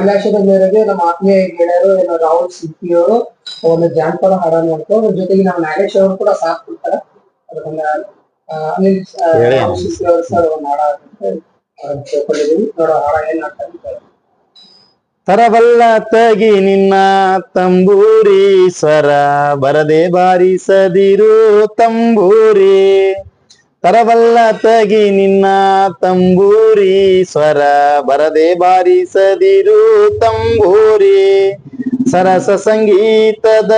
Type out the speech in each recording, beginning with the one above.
ಅಭಿಲಾಷದ ಮೇರೆಗೆ ನಮ್ಮ ಆತ್ಮೀಯ ಗೆಳೆಯರು ರಾಹುಲ್ ಸಿಪ್ಪಿ ಅವರು ಒಂದು ಜಾನಪದ ಹಾಡನ್ನು ಮಾಡ್ತಾರೆ. ಅದ್ರ ಜೊತೆಗೆ ನಮ್ಮ ನಾಗೇಶ್ ಅವರು ಕೂಡ ಸಾಥ್ ಕೊಡ್ತಾರೆ. ಅದನ್ನ ಅನಿಲ್ ರಾಹುಲ್ ಸಿಪ್ಪಿ ಅವರು ಸರ್ ಒಂದು ಹಾಡ ತಿಳ್ಕೊಂಡಿದ್ದೀವಿ. ನೋಡೋ ಹಾಡ ಏನ್ ಆಗ್ತಾ ತರಬಲ್ಲ ತಗಿ ನಿನ್ನ ತಂಬೂರಿ ಸ್ವರ ಬರದೆ ಬಾರಿಸದಿರು ತಂಬೂರಿ. ತರಬಲ್ಲ ತಗಿ ನಿನ್ನ ತಂಬೂರಿ ಸ್ವರ ಬರದೆ ಬಾರಿಸದಿರು ತಂಬೂರಿ. ಸರಸ ಸಂಗೀತದ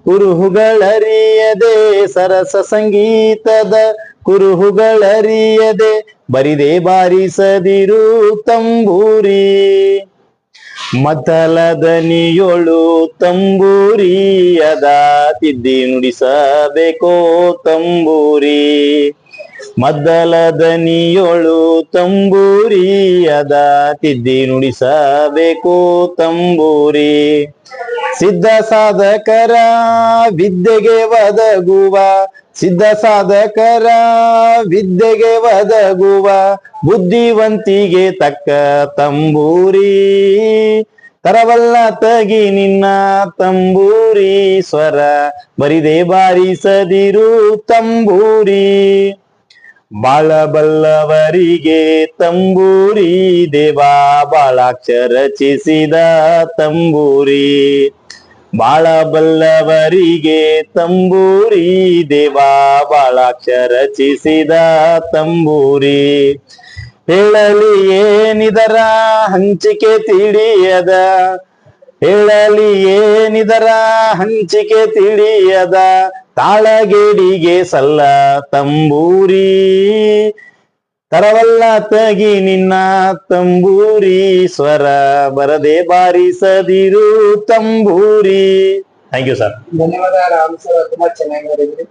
ಕುರುಹುಗಳರಿಯದೆ ಸರಸ ಸಂಗೀತದ ಕುರುಹುಗಳರಿಯದೆ ಬರಿದೆ ಬಾರಿಸದಿರು ತಂಬೂರಿ. ಮದ್ದಲದನಿಯೊಳು ತಂಬೂರಿಯದ ತಿದ್ದಿ ನುಡಿಸಬೇಕೋ ತಂಬೂರಿ. ಮದ್ದಲದನಿಯೊಳು ತಂಬೂರಿಯದ ತಿದ್ದಿ ನುಡಿಸಬೇಕೋ ತಂಬೂರಿ. ಸಿದ್ಧ ಸಾಧಕರ ವಿದ್ಯೆಗೆ ಒದಗುವ ಸಿದ್ಧ ಸಾಧಕರ ವಿದ್ಯೆಗೆ ಒದಗುವ ಬುದ್ಧಿವಂತಿಗೆ ತಕ್ಕ ತಂಬೂರಿ. ತರವಲ್ಲ ತಗಿ ನಿನ್ನ ತಂಬೂರಿ ಸ್ವರ ಬರಿದೆ ಬಾರಿಸದಿರು ತಂಬೂರಿ. ಬಾಳಬಲ್ಲವರಿಗೆ ತಂಬೂರಿ ದೇವಾ ಬಾಳಾಕ್ಷರ ರಚಿಸಿದ ತಂಬೂರಿ. ಬಾಳಬಲ್ಲವರಿಗೆ ತಂಬೂರಿ ದೇವಾ ಬಾಳಾಕ್ಷರ ರಚಿಸಿದ ತಂಬೂರಿ. ಹೇಳಲಿ ಏನಿದರ ಹಂಚಿಕೆ ತಿಳಿಯದ ಹೇಳಲಿ ಏನಿದರ ಹಂಚಿಕೆ ತಿಳಿಯದ ತಾಳಗೇಡಿಗೆ ಸಲ್ಲ ತಂಬೂರಿ. ತರವಲ್ಲ ತಗಿ ನಿನ್ನ ತಂಬೂರಿ ಸ್ವರ ಬರದೆ ಬಾರಿಸದಿರು ತಂಬೂರಿ. Thank you sir. ಧನ್ಯವಾದ ರಾಹುಲ್ ಸರ್, ತುಂಬಾ ಚೆನ್ನಾಗಿ ಮಾಡಿದ್ರಿ.